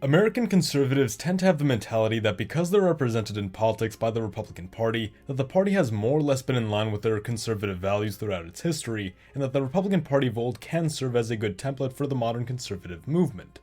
American conservatives tend to have the mentality that because they're represented in politics by the Republican Party, that the party has more or less been in line with their conservative values throughout its history, and that the Republican Party of old can serve as a good template for the modern conservative movement.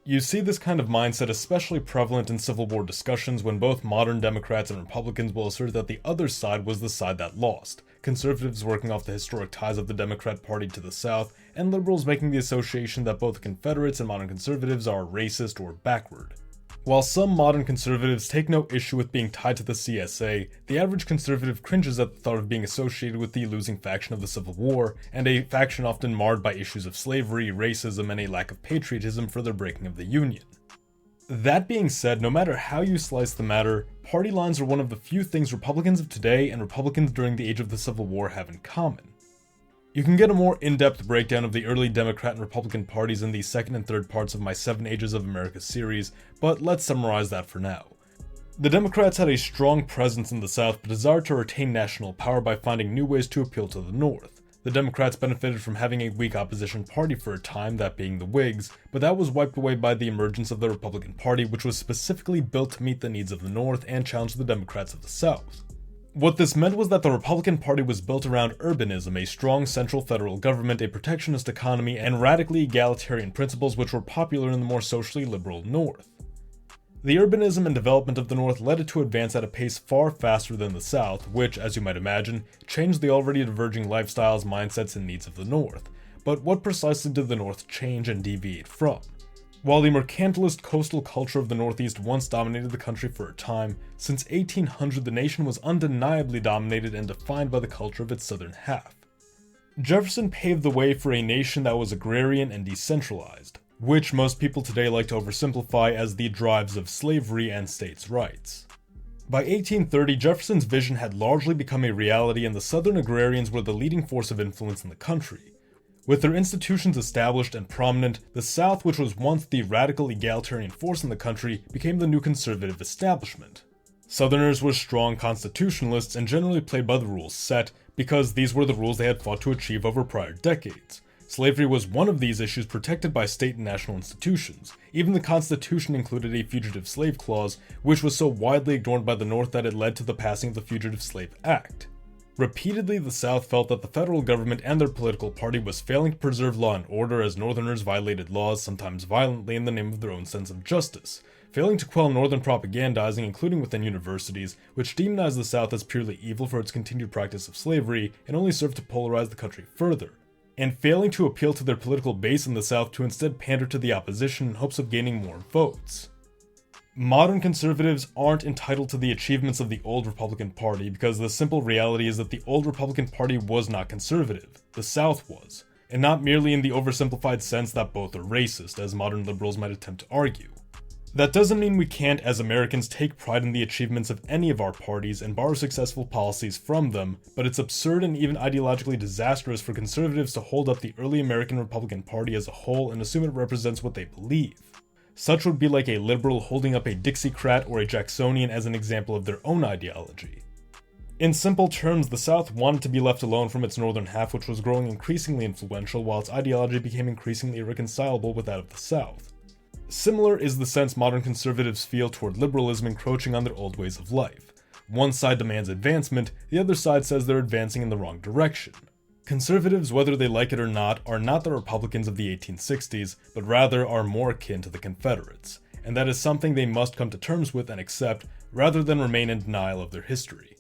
You see this kind of mindset especially prevalent in Civil War discussions when both modern Democrats and Republicans will assert that the other side was the side that lost, conservatives working off the historic ties of the Democrat Party to the South, and liberals making the association that both the Confederates and modern conservatives are racist or backward. While some modern conservatives take no issue with being tied to the CSA, the average conservative cringes at the thought of being associated with the losing faction of the Civil War, and a faction often marred by issues of slavery, racism, and a lack of patriotism for their breaking of the Union. That being said, no matter how you slice the matter, party lines are one of the few things Republicans of today and Republicans during the age of the Civil War have in common. You can get a more in-depth breakdown of the early Democrat and Republican parties in the second and third parts of my 7 Ages of America series, but let's summarize that for now. The Democrats had a strong presence in the South but desired to retain national power by finding new ways to appeal to the North. The Democrats benefited from having a weak opposition party for a time, that being the Whigs, but that was wiped away by the emergence of the Republican Party, which was specifically built to meet the needs of the North and challenge the Democrats of the South. What this meant was that the Republican Party was built around urbanism, a strong central federal government, a protectionist economy, and radically egalitarian principles which were popular in the more socially liberal North. The urbanism and development of the North led it to advance at a pace far faster than the South, which, as you might imagine, changed the already diverging lifestyles, mindsets, and needs of the North. But what precisely did the North change and deviate from? While the mercantilist coastal culture of the Northeast once dominated the country for a time, since 1800 the nation was undeniably dominated and defined by the culture of its southern half. Jefferson paved the way for a nation that was agrarian and decentralized, which most people today like to oversimplify as the drives of slavery and states' rights. By 1830, Jefferson's vision had largely become a reality and the Southern agrarians were the leading force of influence in the country. With their institutions established and prominent, the South, which was once the radical egalitarian force in the country, became the new conservative establishment. Southerners were strong constitutionalists and generally played by the rules set, because these were the rules they had fought to achieve over prior decades. Slavery was one of these issues protected by state and national institutions. Even the Constitution included a fugitive slave clause, which was so widely ignored by the North that it led to the passing of the Fugitive Slave Act. Repeatedly, the South felt that the federal government and their political party was failing to preserve law and order as Northerners violated laws, sometimes violently, in the name of their own sense of justice, failing to quell Northern propagandizing, including within universities, which demonized the South as purely evil for its continued practice of slavery and only served to polarize the country further, and failing to appeal to their political base in the South to instead pander to the opposition in hopes of gaining more votes. Modern conservatives aren't entitled to the achievements of the old Republican Party because the simple reality is that the old Republican Party was not conservative, the South was, and not merely in the oversimplified sense that both are racist, as modern liberals might attempt to argue. That doesn't mean we can't, as Americans, take pride in the achievements of any of our parties and borrow successful policies from them, but it's absurd and even ideologically disastrous for conservatives to hold up the early American Republican Party as a whole and assume it represents what they believe. Such would be like a liberal holding up a Dixiecrat or a Jacksonian as an example of their own ideology. In simple terms, the South wanted to be left alone from its northern half, which was growing increasingly influential, while its ideology became increasingly irreconcilable with that of the South. Similar is the sense modern conservatives feel toward liberalism encroaching on their old ways of life. One side demands advancement, the other side says they're advancing in the wrong direction. Conservatives, whether they like it or not, are not the Republicans of the 1860s, but rather are more akin to the Confederates, and that is something they must come to terms with and accept, rather than remain in denial of their history.